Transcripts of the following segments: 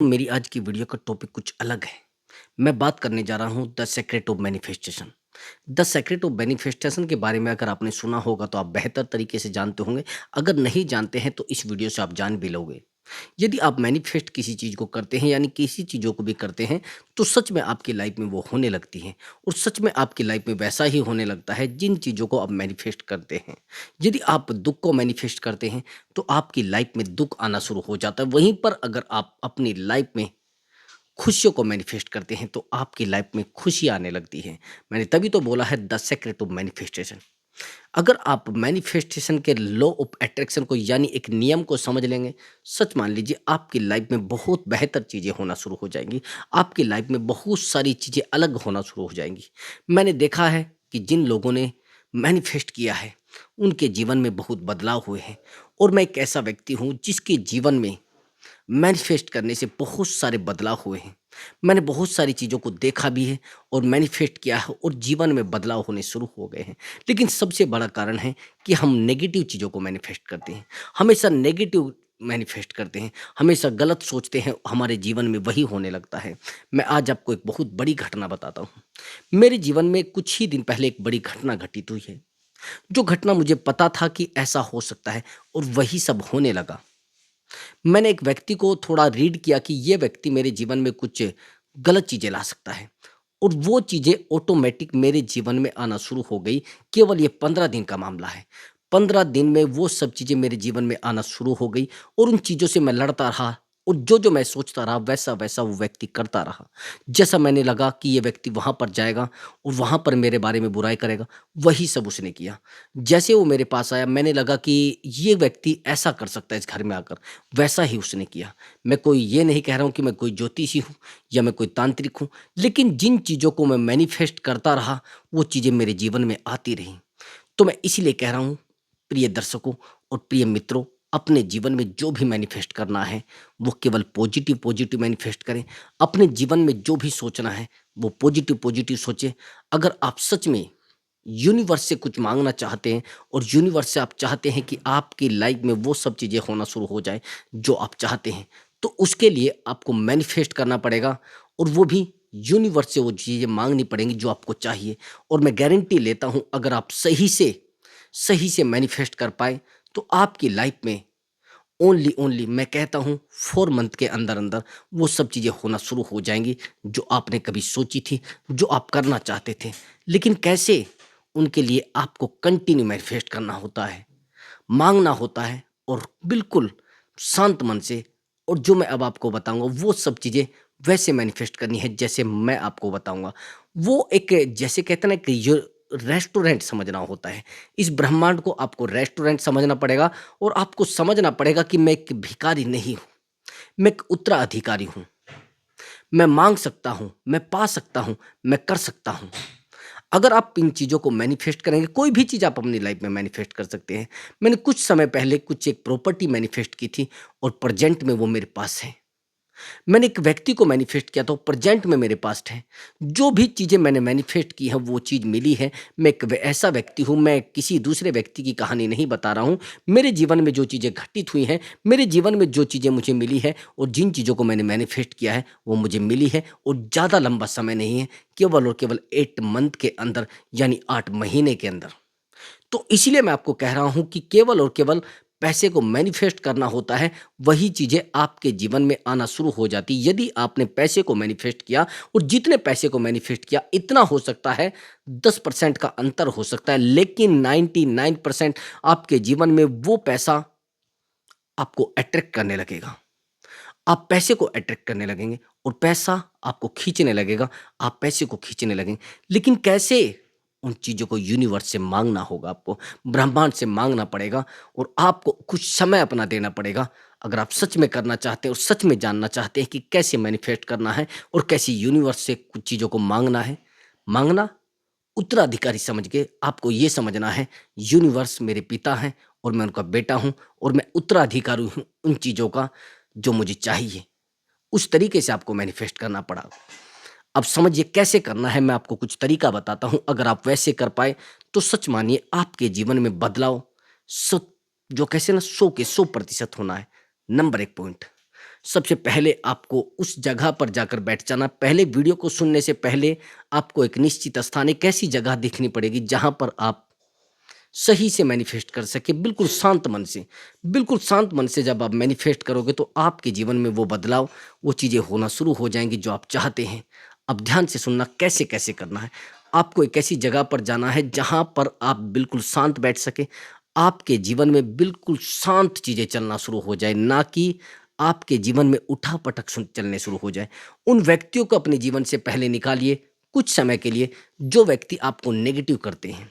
मेरी आज की वीडियो का टॉपिक कुछ अलग है। मैं बात करने जा रहा हूँ the secret of manifestation. The secret of manifestation के बारे में अगर आपने सुना होगा तो आप बेहतर तरीके से जानते होंगे। अगर नहीं जानते हैं तो इस वीडियो से आप जान भी लोगे। यदि आप मैनिफेस्ट किसी चीज़ को करते हैं यानी किसी चीज़ों को भी करते हैं तो सच में आपकी लाइफ में वो होने लगती हैं और सच में आपकी लाइफ में वैसा ही होने लगता है जिन चीज़ों को आप मैनिफेस्ट करते हैं। यदि आप दुख को मैनिफेस्ट करते हैं तो आपकी लाइफ में दुख आना शुरू हो जाता है। वहीं पर अगर आप अपनी लाइफ में खुशियों को मैनिफेस्ट करते हैं तो आपकी लाइफ में खुशी आने लगती है। मैंने तभी तो बोला है द सीक्रेट ऑफ मैनिफेस्टेशन। अगर आप मैनिफेस्टेशन के लॉ ऑफ अट्रैक्शन को यानी एक नियम को समझ लेंगे, सच मान लीजिए आपकी लाइफ में बहुत बेहतर चीज़ें होना शुरू हो जाएंगी। आपकी लाइफ में बहुत सारी चीज़ें अलग होना शुरू हो जाएंगी। मैंने देखा है कि जिन लोगों ने मैनिफेस्ट किया है उनके जीवन में बहुत बदलाव हुए हैं और मैं एक ऐसा व्यक्ति हूँ जिसके जीवन में मैनिफेस्ट करने से बहुत सारे बदलाव हुए हैं। मैंने बहुत सारी चीज़ों को देखा भी है और मैनिफेस्ट किया है और जीवन में बदलाव होने शुरू हो गए हैं। लेकिन सबसे बड़ा कारण है कि हम नेगेटिव चीज़ों को मैनिफेस्ट करते हैं। हमेशा नेगेटिव मैनिफेस्ट करते हैं, हमेशा गलत सोचते हैं, हमारे जीवन में वही होने लगता है। मैं आज आपको एक बहुत बड़ी घटना बताता हूँ। मेरे जीवन में कुछ ही दिन पहले एक बड़ी घटना घटित हुई है। जो घटना मुझे पता था कि ऐसा हो सकता है और वही सब होने लगा। मैंने एक व्यक्ति को थोड़ा रीड किया कि ये व्यक्ति मेरे जीवन में कुछ गलत चीज़ें ला सकता है और वो चीज़ें ऑटोमेटिक मेरे जीवन में आना शुरू हो गई। केवल ये 15 दिन का मामला है। 15 दिन में वो सब चीज़ें मेरे जीवन में आना शुरू हो गई और उन चीज़ों से मैं लड़ता रहा और जो-जो मैं सोचता रहा वैसा-वैसा वो व्यक्ति करता रहा। जैसा मैंने लगा कि ये व्यक्ति वहाँ पर जाएगा और वहाँ पर मेरे बारे में बुराई करेगा, वही सब उसने किया। जैसे वो मेरे पास आया मैंने लगा कि ये व्यक्ति ऐसा कर सकता है इस घर में आकर, वैसा ही उसने किया। मैं कोई ये नहीं कह रहा हूँ कि मैं कोई ज्योतिषी हूँ या मैं कोई तांत्रिक हूँ, लेकिन जिन चीज़ों को मैं मैनिफेस्ट करता रहा, वो चीज़ें मेरे जीवन में आती रहीं। तो मैं इसीलिए कह रहा हूँ, प्रिय दर्शकों और प्रिय मित्रों, अपने जीवन में जो भी मैनिफेस्ट करना है, वो केवल पॉजिटिव मैनिफेस्ट करें। अपने जीवन में जो भी सोचना है, वो पॉजिटिव सोचें। अगर आप सच में यूनिवर्स से कुछ माँगना चाहते हैं और यूनिवर्स से आप चाहते हैं कि आपकी लाइफ में वो सब चीज़ें होना शुरू हो जाए जो आप चाहते हैं, तो उसके लिए आपको मैनिफेस्ट करना पड़ेगा और वो भी यूनिवर्स से वो चीज़ें माँगनी पड़ेंगी जो आपको चाहिए। और मैं गारंटी लेता हूँ अगर आप सही से मैनिफेस्ट कर पाएँ, तो आपकी लाइफ में ओनली मैं कहता हूँ 4 मंथ के अंदर-अंदर वो सब चीज़ें होना शुरू हो जाएँगी, जो आपने कभी सोची थी, जो आप करना चाहते थे। लेकिन कैसे? उनके लिए आपको कंटिन्यू मैनिफेस्ट करना होता है, माँगना होता है और बिल्कुल शांत मन से। और जो मैं अब आपको बताऊँगा वो सब चीज़ें वैसे मैनिफेस्ट करनी है जैसे मैं आपको बताऊँगा। वो एक जैसे कहते हैं ना कि यो रेस्टोरेंट समझना होता है। इस ब्रह्मांड को आपको रेस्टोरेंट समझना पड़ेगा और आपको समझना पड़ेगा कि मैं एक भिखारी नहीं हूँ, मैं एक उत्तराधिकारी हूँ। मैं माँग सकता हूँ, मैं पा सकता हूँ, मैं कर सकता हूँ। अगर आप इन चीज़ों को मैनिफेस्ट करेंगे, कोई भी चीज़ आप अपनी लाइफ में मैनिफेस्ट कर सकते हैं। मैंने कुछ समय पहले कुछ एक प्रॉपर्टी मैनिफेस्ट की थी और प्रेज़ेंट में वो मेरे पास है। मैंने एक व्यक्ति को मैनिफेस्ट किया था, वो प्रेज़ेंट में मेरे पास है। जो भी चीज़ें मैंने मैनिफेस्ट की हैं, वो चीज़ मिली है। मैं एक व ऐसा व्यक्ति हूँ, मैं किसी दूसरे व्यक्ति की कहानी नहीं बता रहा हूँ। मेरे जीवन में जो चीज़ें घटित हुई हैं, मेरे जीवन में जो चीज़ें मुझे मिली है और जिन चीज़ों को मैंने मैनिफेस्ट किया है, वो मुझे मिली है और ज़्यादा लंबा समय नहीं है, केवल और केवल 8 मंथ के अंदर यानी 8 महीने के अंदर। तो इसीलिए मैं आपको कह रहा हूँ कि केवल और केवल पैसे को मैनिफेस्ट करना होता है, वही चीज़ें आपके जीवन में आना शुरू हो जाती है। यदि आपने पैसे को मैनिफेस्ट किया और जितने पैसे को मैनिफेस्ट किया, इतना हो सकता है 10% का अंतर हो सकता है, लेकिन 99% आपके जीवन में वो पैसा आपको अट्रैक्ट करने लगेगा। आप पैसे को अट्रैक्ट करने लगेंगे और पैसा आपको खींचने लगेगा, आप पैसे को खींचने लगेंगे। लेकिन कैसे? उन चीज़ों को यूनिवर्स से माँगना होगा आपको, ब्रह्मांड से माँगना पड़ेगा और आपको कुछ समय अपना देना पड़ेगा। अगर आप सच में करना चाहते हैं और सच में जानना चाहते हैं कि कैसे मैनिफेस्ट करना है और कैसे यूनिवर्स से कुछ चीज़ों को माँगना है, माँगना उत्तराधिकारी समझ के आपको ये समझना है यूनिवर्स मेरे पिता हैं और मैं उनका बेटा हूँ और मैं उत्तराधिकारी हूँ उन चीज़ों का जो मुझे चाहिए। उस तरीके से आपको मैनिफेस्ट करना पड़ा। अब समझिए कैसे करना है, मैं आपको कुछ तरीका बताता हूँ। अगर आप वैसे कर पाए तो सच मानिए आपके जीवन में बदलाव सो जो कैसे ना 100 के 100% होना है। नंबर 1 पॉइंट, सबसे पहले आपको उस जगह पर जाकर बैठ जाना। पहले वीडियो को सुनने से पहले आपको एक निश्चित स्थान, एक ऐसी जगह देखनी पड़ेगी जहाँ पर आप सही से मैनिफेस्ट कर सके, बिल्कुल शांत मन से। बिल्कुल शांत मन से जब आप मैनिफेस्ट करोगे तो आपके जीवन में वो बदलाव, वो चीज़ें होना शुरू हो जाएंगी जो आप चाहते हैं। अब ध्यान से सुनना कैसे कैसे करना है। आपको एक ऐसी जगह पर जाना है जहाँ पर आप बिल्कुल शांत बैठ सके, आपके जीवन में बिल्कुल शांत चीज़ें चलना शुरू हो जाए, ना कि आपके जीवन में उठा पटक चलने शुरू हो जाए। उन व्यक्तियों को अपने जीवन से पहले निकालिए कुछ समय के लिए जो व्यक्ति आपको नेगेटिव करते हैं।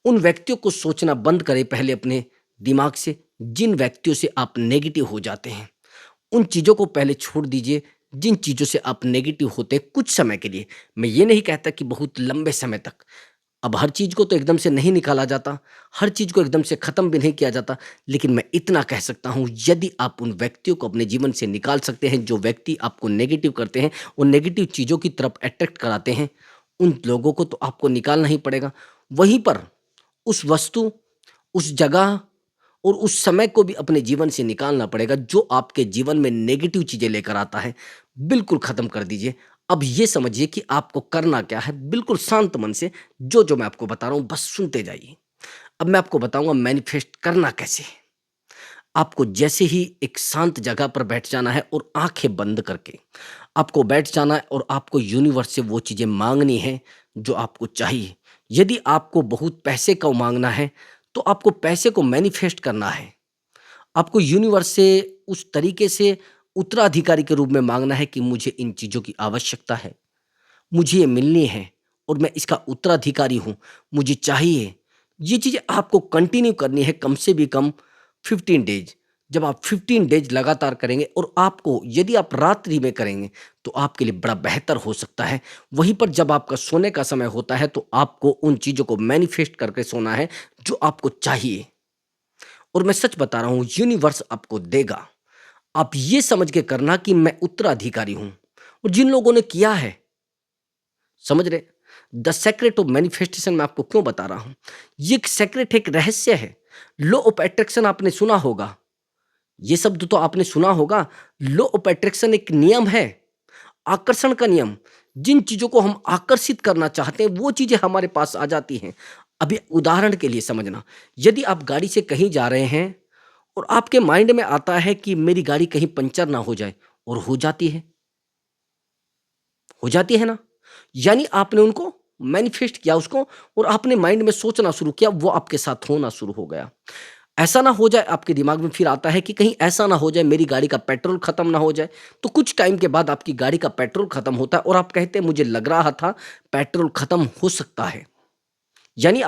उन व्यक्तियों को सोचना बंद करें पहले अपने दिमाग से, जिन व्यक्तियों से आप नेगेटिव हो जाते हैं। उन चीज़ों को पहले छोड़ दीजिए, जिन चीज़ों से आप नेगेटिव होते हैं कुछ समय के लिए। मैं ये नहीं कहता कि बहुत लंबे समय तक। अब हर चीज़ को तो एकदम से नहीं निकाला जाता, हर चीज़ को एकदम से ख़त्म भी नहीं किया जाता, लेकिन मैं इतना कह सकता हूँ, यदि आप उन व्यक्तियों को अपने जीवन से निकाल सकते हैं, जो व्यक्ति आपको नेगेटिव करते हैं, उन नेगेटिव चीज़ों की तरफ अट्रैक्ट कराते हैं, उन लोगों को तो आपको निकालना ही पड़ेगा। वहीं पर उस वस्तु, उस जगह और उस समय को भी अपने जीवन से निकालना पड़ेगा जो आपके जीवन में नेगेटिव चीज़ें लेकर आता है। बिल्कुल ख़त्म कर दीजिए। अब ये समझिए कि आपको करना क्या है, बिल्कुल शांत मन से जो मैं आपको बता रहा हूँ बस सुनते जाइए। अब मैं आपको बताऊँगा मैनिफेस्ट करना कैसे है। आपको जैसे ही एक शांत जगह पर बैठ जाना है और आँखें बंद करके आपको बैठ जाना है और आपको यूनिवर्स से वो चीज़ें माँगनी है जो आपको चाहिए। यदि आपको बहुत पैसे का माँगना है, तो आपको पैसे को मैनिफेस्ट करना है। आपको यूनिवर्स से उस तरीके से उत्तराधिकारी के रूप में माँगना है कि मुझे इन चीज़ों की आवश्यकता है, मुझे ये मिलनी है और मैं इसका उत्तराधिकारी हूँ, मुझे चाहिए। ये चीज़ें आपको कंटिन्यू करनी है कम से भी कम 15 डेज़। जब आप 15 डेज़ लगातार करेंगे और आपको यदि आप रात्रि में करेंगे, तो आपके लिए बड़ा बेहतर हो सकता है। वहीं पर जब आपका सोने का समय होता है, तो आपको उन चीज़ों को मैनिफेस्ट करके सोना है, जो आपको चाहिए। और मैं सच बता रहा हूँ, यूनिवर्स आपको देगा। आप ये समझ के करना कि मैं उत्तराधिकारी हूँ। और जिन लोगों ने किया है, समझ रहे? द सेक्रेट ऑफ मैनिफेस्टेशन मैं आपको क्यों बता रहा हूँ? ये एक सेक्रेट, एक रहस्य है। लॉ ऑफ अट्रैक्शन आपने सुना होगा। ये शब्द तो आपने सुना होगा। लॉ ऑफ अट्रैक्शन एक नियम है, आकर्षण का नियम। जिन चीज़ों को हम आकर्षित करना चाहते हैं, वो चीज़ें हमारे पास आ जाती हैं। अभी उदाहरण के लिए समझना, यदि आप गाड़ी से कहीं जा रहे हैं और आपके माइंड में आता है कि मेरी गाड़ी कहीं पंचर ना हो जाए, और हो जाती है ना? यानी आपने उनको मैनिफेस्ट किया उसको और आपने माइंड में सोचना शुरू किया, वो आपके साथ होना शुरू हो गया। ऐसा ना हो जाए, आपके दिमाग में फिर आता है कि कहीं ऐसा ना हो जाए मेरी गाड़ी का पेट्रोल खत्म ना हो जाए। तो कुछ टाइम के बाद आपकी गाड़ी का पेट्रोल खत्म होता है और आप कहते हैं मुझे लग रहा था पेट्रोल खत्म हो सकता है। यानी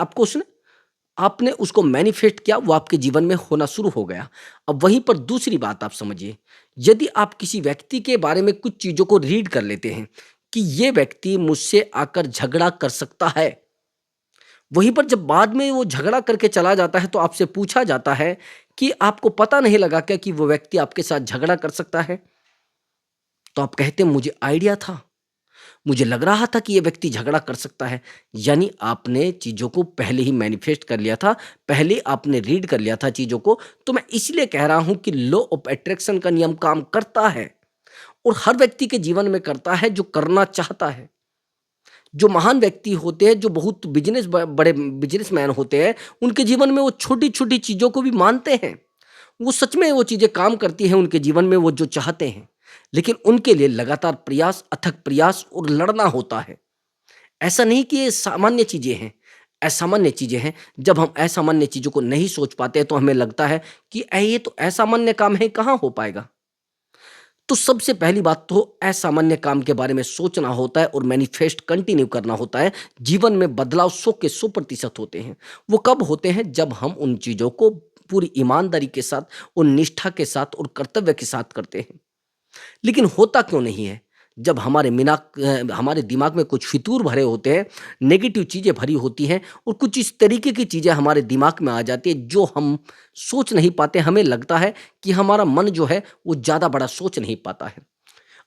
आपने उसको मैनिफेस्ट किया, वो आपके जीवन में होना शुरू हो गया। अब वहीं पर दूसरी बात आप समझिए, यदि आप किसी व्यक्ति के बारे में कुछ चीज़ों को रीड कर लेते हैं कि ये व्यक्ति मुझसे आकर झगड़ा कर सकता है, वहीं पर जब बाद में वो झगड़ा करके चला जाता है, तो आपसे पूछा जाता है कि आपको पता नहीं लगा क्या कि वो व्यक्ति आपके साथ झगड़ा कर सकता है? तो आप कहते हैं मुझे आइडिया था, मुझे लग रहा था कि ये व्यक्ति झगड़ा कर सकता है। यानी आपने चीज़ों को पहले ही मैनिफेस्ट कर लिया था, पहले आपने रीड कर लिया था चीज़ों को। तो मैं इसलिए कह रहा हूँ कि लॉ ऑफ अट्रैक्शन का नियम काम करता है और हर व्यक्ति के जीवन में करता है जो करना चाहता है। जो महान व्यक्ति होते हैं, जो बहुत बड़े बिजनेसमैन होते हैं, उनके जीवन में वो छोटी-छोटी चीज़ों को भी मानते हैं। वो सच में वो चीज़ें काम करती हैं उनके जीवन में, वो जो चाहते हैं। लेकिन उनके लिए लगातार प्रयास, अथक प्रयास और लड़ना होता है। ऐसा नहीं कि ये सामान्य चीज़ें हैं, असामान्य चीज़ें हैं। जब हम असामान्य चीज़ों को नहीं सोच पाते हैं, तो हमें लगता है कि ये तो असामान्य काम है, कहाँ हो पाएगा? तो सबसे पहली बात तो असामान्य काम के बारे में सोचना होता है और मैनिफेस्ट कंटिन्यू करना होता है। जीवन में बदलाव 100 के 100% होते हैं। वो कब होते हैं? जब हम उन चीज़ों को पूरी ईमानदारी के साथ और निष्ठा के साथ और कर्तव्य के साथ करते हैं। लेकिन होता क्यों नहीं है? जब हमारे दिमाग में कुछ फितूर भरे होते हैं, नेगेटिव चीज़ें भरी होती हैं और कुछ इस तरीके की चीज़ें हमारे दिमाग में आ जाती है जो हम सोच नहीं पाते। हमें लगता है कि हमारा मन जो है वो ज़्यादा बड़ा सोच नहीं पाता है।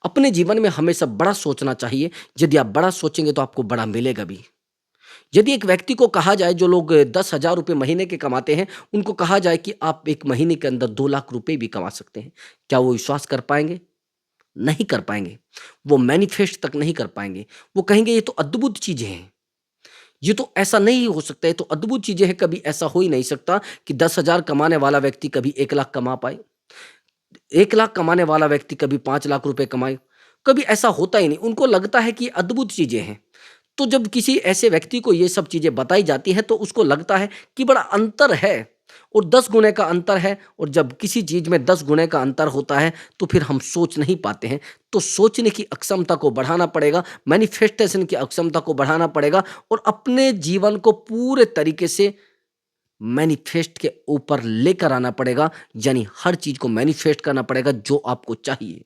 अपने जीवन में हमेशा बड़ा सोचना चाहिए। यदि आप बड़ा सोचेंगे तो आपको बड़ा मिलेगा भी। यदि एक व्यक्ति को कहा जाए, जो लोग 10,000 रुपये महीने के कमाते हैं, उनको कहा जाए कि आप एक महीने के अंदर 2 लाख रुपए भी कमा सकते हैं, क्या वो विश्वास कर पाएँगे? नहीं कर पाएँगे। वो मैनिफेस्ट तक नहीं कर पाएँगे। वो कहेंगे ये तो अद्भुत चीज़ें हैं। ये तो ऐसा नहीं हो सकता, ये तो अद्भुत चीज़ें हैं, कभी ऐसा हो ही नहीं सकता कि 10,000 कमाने वाला व्यक्ति कभी 1 लाख कमा पाए। 1 लाख कमाने वाला व्यक्ति कभी 5 लाख रुपए कमाए, कभी ऐसा होता ही नहीं। उनको लगता है कि ये अद्भुत चीज़ें हैं। तो जब किसी ऐसे व्यक्ति को ये सब चीज़ें बताई जाती हैं, तो उसको लगता है कि बड़ा अंतर है और 10 गुने का अंतर है, और जब किसी चीज़ में 10 गुने का अंतर होता है, तो फिर हम सोच नहीं पाते हैं। तो सोचने की अक्षमता को बढ़ाना पड़ेगा, मैनिफेस्टेशन की अक्षमता को बढ़ाना पड़ेगा और अपने जीवन को पूरे तरीके से मैनिफेस्ट के ऊपर लेकर आना पड़ेगा, यानी हर चीज़ को मैनिफेस्ट करना पड़ेगा जो आपको चाहिए।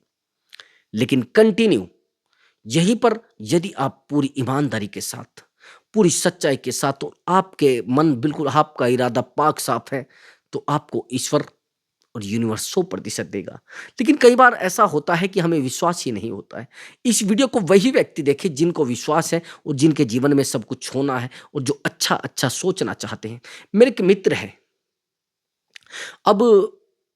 लेकिन कंटिन्यू यहीं पर, यदि आप पूरी ईमानदारी के साथ, पूरी सच्चाई के साथ, और आपके मन बिल्कुल, आपका इरादा पाक साफ है, तो आपको ईश्वर और यूनिवर्स 100% देगा। लेकिन कई बार ऐसा होता है कि हमें विश्वास ही नहीं होता है। इस वीडियो को वही व्यक्ति देखे जिनको विश्वास है और जिनके जीवन में सब कुछ होना है और जो अच्छा अच्छा सोचना चाहते हैं। मेरे एक मित्र हैं, अब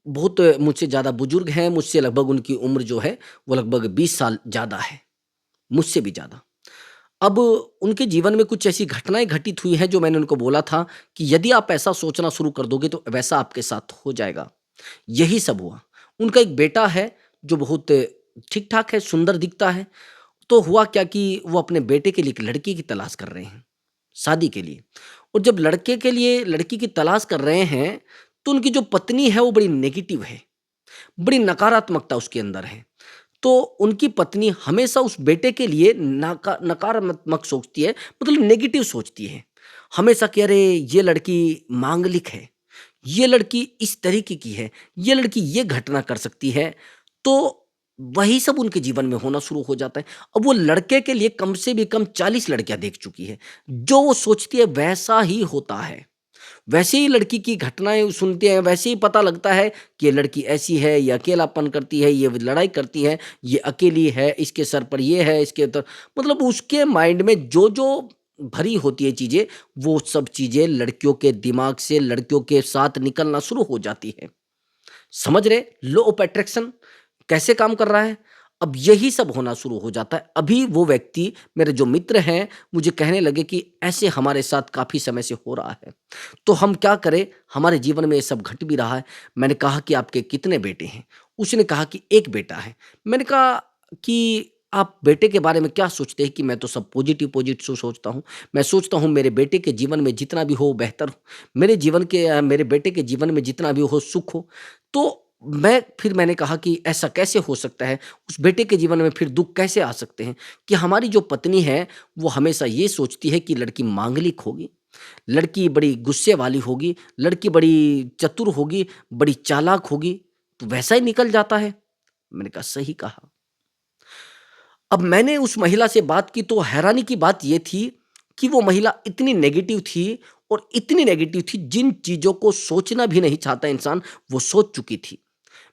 बहुत मुझसे ज़्यादा बुजुर्ग हैं, मुझसे लगभग उनकी उम्र जो है वो लगभग 20 साल ज़्यादा है, मुझसे भी ज़्यादा। अब उनके जीवन में कुछ ऐसी घटनाएँ घटित हुई हैं, जो मैंने उनको बोला था कि यदि आप ऐसा सोचना शुरू कर दोगे तो वैसा आपके साथ हो जाएगा। यही सब हुआ। उनका एक बेटा है जो बहुत ठीक-ठाक है, सुंदर दिखता है। तो हुआ क्या कि वो अपने बेटे के लिए एक लड़की की तलाश कर रहे हैं, शादी के लिए। और जब लड़के के लिए लड़की की तलाश कर रहे हैं, तो उनकी जो पत्नी है वो बड़ी नेगेटिव है, बड़ी नकारात्मकता उसके अंदर है। तो उनकी पत्नी हमेशा उस बेटे के लिए नकारात्मक सोचती है, मतलब नेगेटिव सोचती है। हमेशा कि अरे ये लड़की मांगलिक है, ये लड़की इस तरीके की है, ये लड़की ये घटना कर सकती है। तो वही सब उनके जीवन में होना शुरू हो जाता है। अब वो लड़के के लिए कम से भी कम 40 लड़कियाँ देख चुकी है। जो वो सोचती है वैसा ही होता है। वैसे ही लड़की की घटनाएँ सुनते हैं, वैसे ही पता लगता है कि ये लड़की ऐसी है, ये अकेलापन करती है, ये लड़ाई करती है, ये अकेली है, इसके सर पर ये है, इसके तो मतलब उसके माइंड में जो-जो भरी होती है चीज़ें, वो सब चीज़ें लड़कियों के दिमाग से, लड़कियों के साथ निकलना शुरू हो जाती है। समझ रहे? लॉ ऑफ अट्रैक्शन कैसे काम कर रहा है? अब यही सब होना शुरू हो जाता है। अभी वो व्यक्ति, मेरे जो मित्र हैं, मुझे कहने लगे कि ऐसे हमारे साथ काफ़ी समय से हो रहा है। तो हम क्या करें? हमारे जीवन में ये सब घट भी रहा है। मैंने कहा कि आपके कितने बेटे हैं? उसने कहा कि 1 बेटा है। मैंने कहा कि आप बेटे के बारे में क्या सोचते हैं? कि मैं तो सब पॉजिटिव सोचता हूँ। मैं सोचता हूँ मेरे बेटे के जीवन में जितना भी हो वो बेहतर हो। मेरे बेटे के जीवन में जितना भी हो सुख हो। तो मैंने कहा कि ऐसा कैसे हो सकता है? उस बेटे के जीवन में फिर दुःख कैसे आ सकते हैं? कि हमारी जो पत्नी है, वो हमेशा ये सोचती है कि लड़की मांगलिक होगी, लड़की बड़ी गुस्से वाली होगी, लड़की बड़ी चतुर होगी, बड़ी चालाक होगी, तो वैसा ही निकल जाता है। मैंने कहा सही कहा। अब मैंने उस महिला से बात की, तो हैरानी की बात ये थी कि वो महिला इतनी नेगेटिव थी, और इतनी नेगेटिव थी जिन चीज़ों को सोचना भी नहीं चाहता इंसान, वो सोच चुकी थी।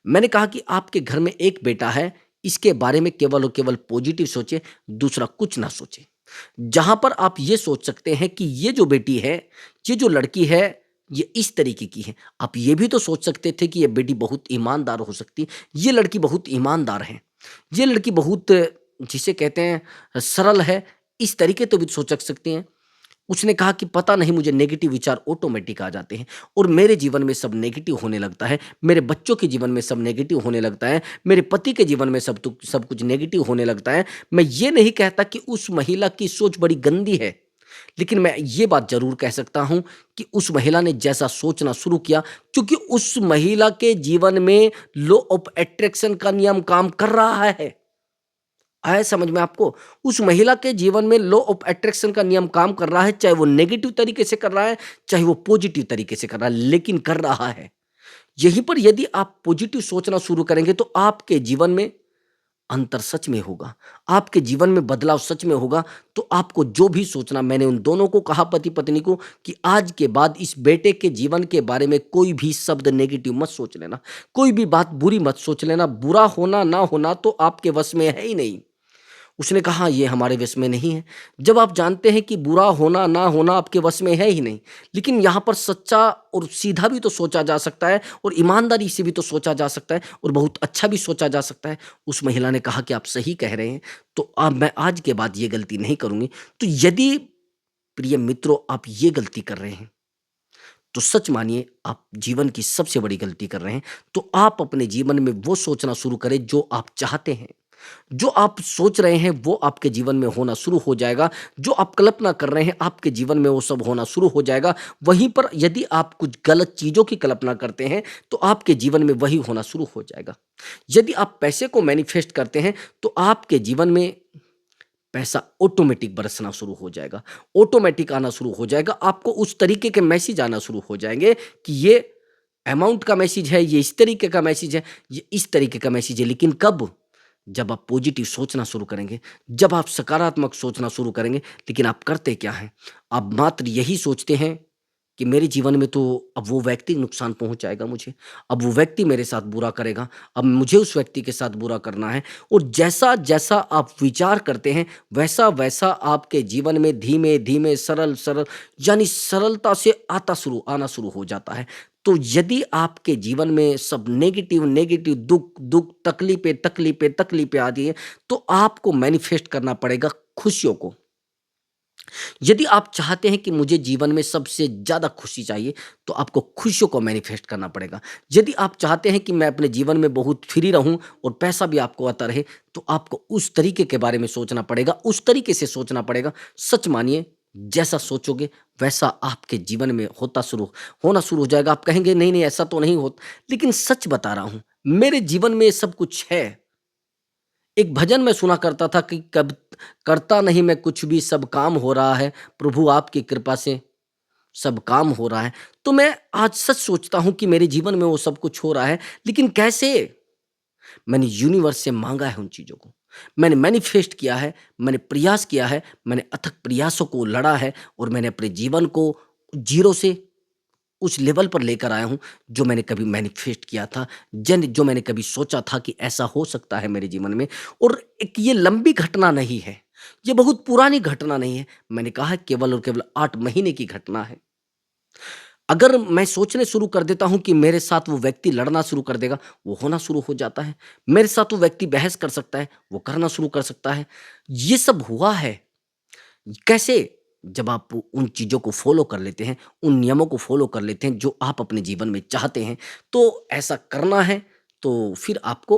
मैंने कहा कि आपके घर में 1 बेटा है, इसके बारे में केवल और केवल पॉजिटिव सोचें, दूसरा कुछ ना सोचें। जहाँ पर आप ये सोच सकते हैं कि ये जो बेटी है, ये जो लड़की है, ये इस तरीके की है। आप ये भी तो सोच सकते थे कि ये बेटी बहुत ईमानदार हो सकती है, ये लड़की बहुत ईमानदार है, ये लड़की बहुत, जिसे कहते हैं, सरल है, इस तरीके तो भी सोच सकती हैं। उसने कहा कि पता नहीं मुझे नेगेटिव विचार ऑटोमेटिक आ जाते हैं, और मेरे जीवन में सब नेगेटिव होने लगता है, मेरे बच्चों के जीवन में सब नेगेटिव होने लगता है, मेरे पति के जीवन में सब कुछ नेगेटिव होने लगता है। मैं ये नहीं कहता कि उस महिला की सोच बड़ी गंदी है, लेकिन मैं ये बात ज़रूर कह सकता हूँ कि उस महिला ने जैसा सोचना शुरू किया, क्योंकि उस महिला के जीवन में लॉ ऑफ अट्रैक्शन का नियम काम कर रहा है। आया समझ में आपको? उस महिला के जीवन में लॉ ऑफ अट्रैक्शन का नियम काम कर रहा है, चाहे वो नेगेटिव तरीके से कर रहा है, चाहे वो पॉजिटिव तरीके से कर रहा है, लेकिन कर रहा है। यहीं पर यदि आप पॉजिटिव सोचना शुरू करेंगे, तो आपके जीवन में अंतर सच में होगा, आपके जीवन में बदलाव सच में होगा। तो आपको जो भी सोचना, मैंने उन दोनों को कहा, पति-पत्नी को, कि आज के बाद इस बेटे के जीवन के बारे में कोई भी शब्द नेगेटिव मत सोच लेना, कोई भी बात बुरी मत सोच लेना। बुरा होना ना होना तो आपके वश में है ही नहीं। उसने कहा "हाँ, ये हमारे वश में नहीं है।" जब आप जानते हैं कि बुरा होना, ना होना आपके वश में है ही नहीं, लेकिन यहाँ पर सच्चा और सीधा भी तो सोचा जा सकता है और ईमानदारी से भी तो सोचा जा सकता है और बहुत अच्छा भी सोचा जा सकता है। उस महिला ने कहा कि आप सही कह रहे हैं, तो अब मैं आज के बाद ये गलती नहीं करूँगी। तो यदि प्रिय मित्रों आप ये गलती कर रहे हैं, तो सच मानिए आप जीवन की सबसे बड़ी गलती कर रहे हैं। तो आप अपने जीवन में वो सोचना शुरू करें जो आप चाहते हैं। जो आप सोच रहे हैं वो आपके जीवन में होना शुरू हो जाएगा। जो आप कल्पना कर रहे हैं आपके जीवन में वो सब होना शुरू हो जाएगा। वहीं पर यदि आप कुछ गलत चीज़ों की कल्पना करते हैं तो आपके जीवन में वही होना शुरू हो जाएगा। यदि आप पैसे को मैनिफेस्ट करते हैं तो आपके जीवन में पैसा ऑटोमेटिक बरसना शुरू हो जाएगा, ऑटोमेटिक आना शुरू हो जाएगा। आपको उस तरीके के मैसेज आना शुरू हो जाएँगे कि ये अमाउंट का मैसेज है, ये इस तरीके का मैसेज है, ये इस तरीके का मैसेज है। लेकिन कब? जब आप पॉजिटिव सोचना शुरू करेंगे, जब आप सकारात्मक सोचना शुरू करेंगे। लेकिन आप करते क्या हैं? आप मात्र यही सोचते हैं कि मेरे जीवन में तो अब वो व्यक्ति नुकसान पहुँचाएगा मुझे, अब वो व्यक्ति मेरे साथ बुरा करेगा, अब मुझे उस व्यक्ति के साथ बुरा करना है। और जैसा-जैसा आप विचार करते हैं, वैसा-वैसा आपके जीवन में धीमे-धीमे, सरल-सरल यानी सरलता से आना शुरू हो जाता है। तो यदि आपके जीवन में सब नेगेटिव दुःख, तकलीफ़ें आ रही हैं, तो आपको मैनिफेस्ट करना पड़ेगा खुशियों को। यदि आप चाहते हैं कि मुझे जीवन में सबसे ज़्यादा खुशी चाहिए, तो आपको खुशियों को मैनिफेस्ट करना पड़ेगा। यदि आप चाहते हैं कि मैं अपने जीवन में बहुत फ्री रहूँ और पैसा भी आपको आता रहे, तो आपको उस तरीके के बारे में सोचना पड़ेगा, उस तरीके से सोचना पड़ेगा। सच मानिए, जैसा सोचोगे, वैसा आपके जीवन में होना शुरू हो जाएगा। आप कहेंगे, "नहीं, ऐसा तो नहीं होता।" लेकिन सच बता रहा हूँ, मेरे जीवन में ये सब कुछ है। एक भजन मैं सुना करता था कि कब करता नहीं मैं कुछ भी, सब काम हो रहा है, प्रभु आपकी कृपा से सब काम हो रहा है। तो मैं आज सच सोचता हूँ कि मेरे जीवन में वो सब कुछ हो रहा है, लेकिन कैसे? मैंने यूनिवर्स से माँगा है उन चीज़ों को। मैंने मैनिफेस्ट किया है, मैंने प्रयास किया है, मैंने अथक प्रयासों को लड़ा है और मैंने अपने जीवन को ज़ीरो से उस लेवल पर लेकर आया हूँ, जो मैंने कभी मैनिफेस्ट किया था, जो मैंने कभी सोचा था कि ऐसा हो सकता है मेरे जीवन में। और एक ये लंबी घटना नहीं है, ये बहुत पुरानी घटना नहीं है। मैंने कहा है केवल और केवल 8 महीने की घटना है। अगर मैं सोचने शुरू कर देता हूँ कि मेरे साथ वो व्यक्ति लड़ना शुरू कर देगा, वो होना शुरू हो जाता है। मेरे साथ वो व्यक्ति बहस कर सकता है, वो करना शुरू कर सकता है। ये सब हुआ है। कैसे? जब आप उन चीज़ों को फ़ॉलो कर लेते हैं, उन नियमों को फ़ॉलो कर लेते हैं जो आप अपने जीवन में चाहते हैं, तो ऐसा करना है तो फिर आपको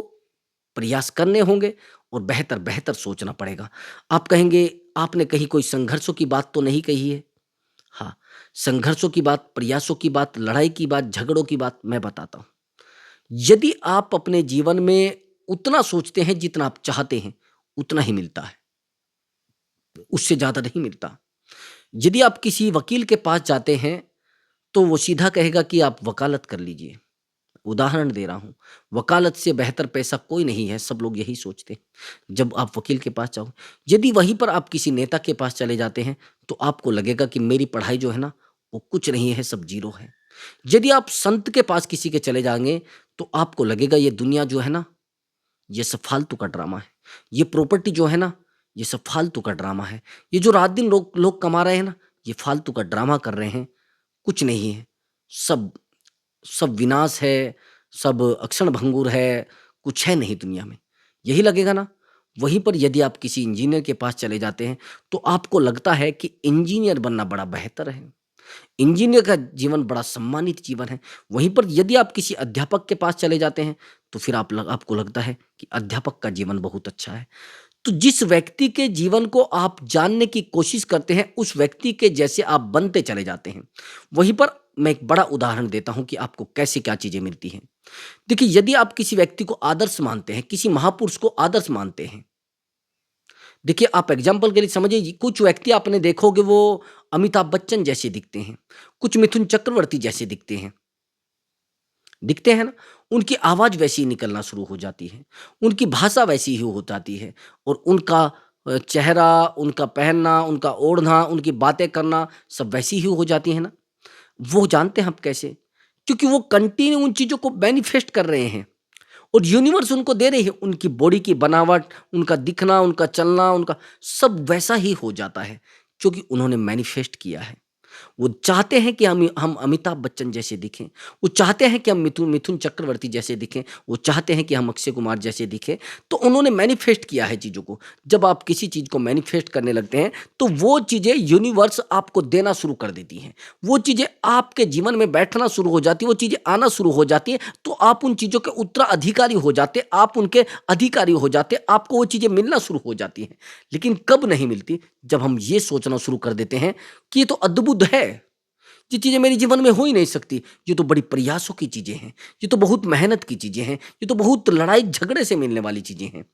प्रयास करने होंगे और बेहतर-बेहतर सोचना पड़ेगा। आप कहेंगे आपने कहीं कोई संघर्षों की बात तो नहीं कही है? हाँ, संघर्षों की बात, प्रयासों की बात, लड़ाई की बात, झगड़ों की बात मैं बताता हूँ। यदि आप अपने जीवन में उतना सोचते हैं जितना आप चाहते हैं, उतना ही मिलता है, उससे ज़्यादा नहीं मिलता। यदि आप किसी वकील के पास जाते हैं, तो वो सीधा कहेगा कि आप वकालत कर लीजिए। उदाहरण दे रहा हूँ, वकालत से बेहतर पैसा कोई नहीं है, सब लोग यही सोचते हैं। जब आप वकील के पास जाओ, यदि वहीं पर आप किसी नेता के पास चले जाते हैं, तो आपको लगेगा कि मेरी पढ़ाई जो है ना, वो कुछ नहीं है, सब ज़ीरो है। यदि आप संत के पास किसी के चले जाएँगे, तो आपको लगेगा ये दुनिया जो है ना, ये सब फालतू का ड्रामा है। ये प्रॉपर्टी जो है ना, ये सब फालतू का ड्रामा है। ये जो रात-दिन लोग लोग कमा रहे हैं ना, ये फालतू का ड्रामा कर रहे हैं, कुछ नहीं है। सब सब विनाश है, सब अक्षण भंगुर है, कुछ है नहीं दुनिया में। यही लगेगा ना? वहीं पर यदि आप किसी इंजीनियर के पास चले जाते हैं, तो आपको लगता है कि इंजीनियर बनना बड़ा बेहतर है। इंजीनियर का जीवन बड़ा सम्मानित जीवन है। वहीं पर यदि आप किसी अध्यापक के पास चले जाते हैं, तो फिर आपको लगता है कि अध्यापक का जीवन बहुत अच्छा है। तो जिस व्यक्ति के जीवन को आप जानने की कोशिश करते हैं, उस व्यक्ति के जैसे आप बनते चले जाते हैं। वहीं पर मैं एक बड़ा उदाहरण देता हूँ कि आपको कैसे क्या चीज़ें मिलती हैं। देखिए, यदि आप किसी व्यक्ति को आदर्श मानते हैं, किसी महापुरुष को आदर्श मानते हैं, देखिए आप एग्ज़ाम्पल के लिए समझिए, कुछ व्यक्ति आपने देखोगे वो अमिताभ बच्चन जैसे दिखते हैं, कुछ मिथुन चक्रवर्ती जैसे दिखते हैं ना? उनकी आवाज़ वैसी ही निकलना शुरू हो जाती है, उनकी भाषा वैसी ही हो जाती है और उनका चेहरा, उनका पहनना, उनका ओढ़ना, उनकी बातें करना सब वैसी ही हो जाती है ना? वो जानते हैं आप कैसे? क्योंकि वो कंटिन्यू उन चीज़ों को मैनिफेस्ट कर रहे हैं। और यूनिवर्स उनको दे रही है, उनकी बॉडी की बनावट, उनका दिखना, उनका चलना, उनका सब वैसा ही हो जाता है, क्योंकि उन्होंने मैनिफेस्ट किया है। वो चाहते हैं कि हम अमिताभ बच्चन जैसे दिखें, वो चाहते हैं कि हम मिथुन मिथुन चक्रवर्ती जैसे दिखें, वो चाहते हैं कि हम अक्षय कुमार जैसे दिखें, तो उन्होंने मैनिफेस्ट किया है चीज़ों को। जब आप किसी चीज़ को मैनिफेस्ट करने लगते हैं, तो वो चीज़ें यूनिवर्स आपको देना शुरू कर देती हैं। वो चीज़ें आपके जीवन में बैठना शुरू हो जाती हैं, वो चीज़ें आना शुरू हो जाती हैं, तो आप उन चीज़ों के उत्तराधिकारी हो जाते, आप उनके अधिकारी हो जाते, आपको वो चीज़ें मिलना शुरू हो जाती हैं। लेकिन कब नहीं मिलती? जब हम ये सोचना शुरू कर देते हैं कि ये तो अद्भुत है, ये चीज़ें मेरे जीवन में हो ही नहीं सकती, ये तो बड़ी प्रयासों की चीज़ें हैं, ये तो बहुत मेहनत की चीज़ें हैं, ये तो बहुत लड़ाई झगड़े से मिलने वाली चीज़ें हैं।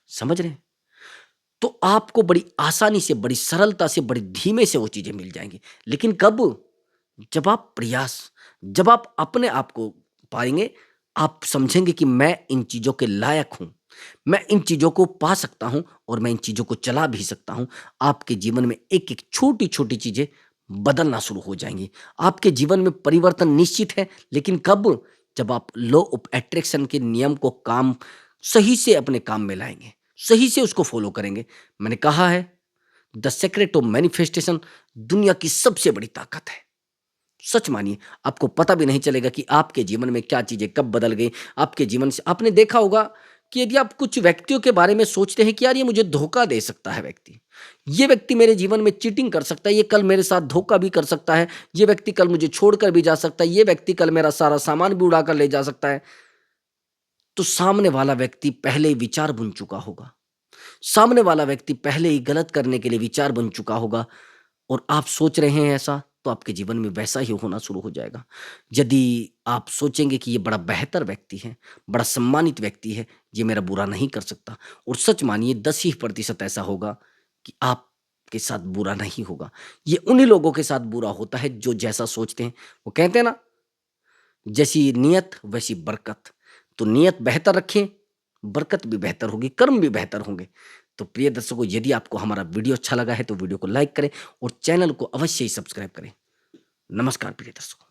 समझ रहे हैं? तो आपको बड़ी आसानी से, बड़ी सरलता से, बड़ी धीमे से वो चीज़ें मिल जाएँगी। लेकिन कब? जब आप प्रयास, जब आप अपने आप को पाएँगे, आप समझेंगे कि मैं इन चीज़ों के लायक हूँ, मैं इन चीज़ों को पा सकता हूँ और मैं इन चीज़ों को चला भी सकता हूँ। आपके जीवन में एक-एक छोटी-छोटी चीज़ें बदलना शुरू हो जाएँगी। आपके जीवन में परिवर्तन निश्चित है, लेकिन कब? जब आप लॉ ऑफ अट्रैक्शन के नियम को सही से अपने काम में लाएँगे, सही से उसको फ़ॉलो करेंगे। मैंने कहा है, द सीक्रेट ऑफ मैनिफेस्टेशन दुनिया की सबसे बड़ी ताकत है। सच मानिए, आपको पता भी नहीं चलेगा कि आपके जीवन में क्या चीज़ें कब बदल गई। आपके जीवन से आपने देखा होगा कि यदि आप कुछ व्यक्तियों के बारे में सोचते हैं कि यार ये मुझे धोखा दे सकता है व्यक्ति, ये व्यक्ति मेरे जीवन में चीटिंग कर सकता है, ये कल मेरे साथ धोखा भी कर सकता है, ये व्यक्ति कल मुझे छोड़कर भी जा सकता है, ये व्यक्ति कल मेरा सारा सामान भी उड़ा कर ले जा सकता है, तो सामने वाला व्यक्ति पहले ही विचार बुन चुका होगा। सामने वाला व्यक्ति पहले ही गलत करने के लिए विचार बन चुका होगा, और आप सोच रहे हैं ऐसा, तो आपके जीवन में वैसा ही होना शुरू हो जाएगा। यदि आप सोचेंगे कि ये बड़ा बेहतर व्यक्ति है, बड़ा सम्मानित व्यक्ति है, ये मेरा बुरा नहीं कर सकता, और सच मानिए 10 ही प्रतिशत ऐसा होगा कि आपके साथ बुरा नहीं होगा। ये उन्हीं लोगों के साथ बुरा होता है जो जैसा सोचते हैं। वो कहते हैं ना, जैसी नियत वैसी बरकत। तो नियत बेहतर रखें, बरकत भी बेहतर होगी, कर्म भी बेहतर होंगे। तो प्रिय दर्शकों, यदि आपको हमारा वीडियो अच्छा लगा है तो वीडियो को लाइक करें और चैनल को अवश्य ही सब्सक्राइब करें। नमस्कार प्रिय दर्शकों।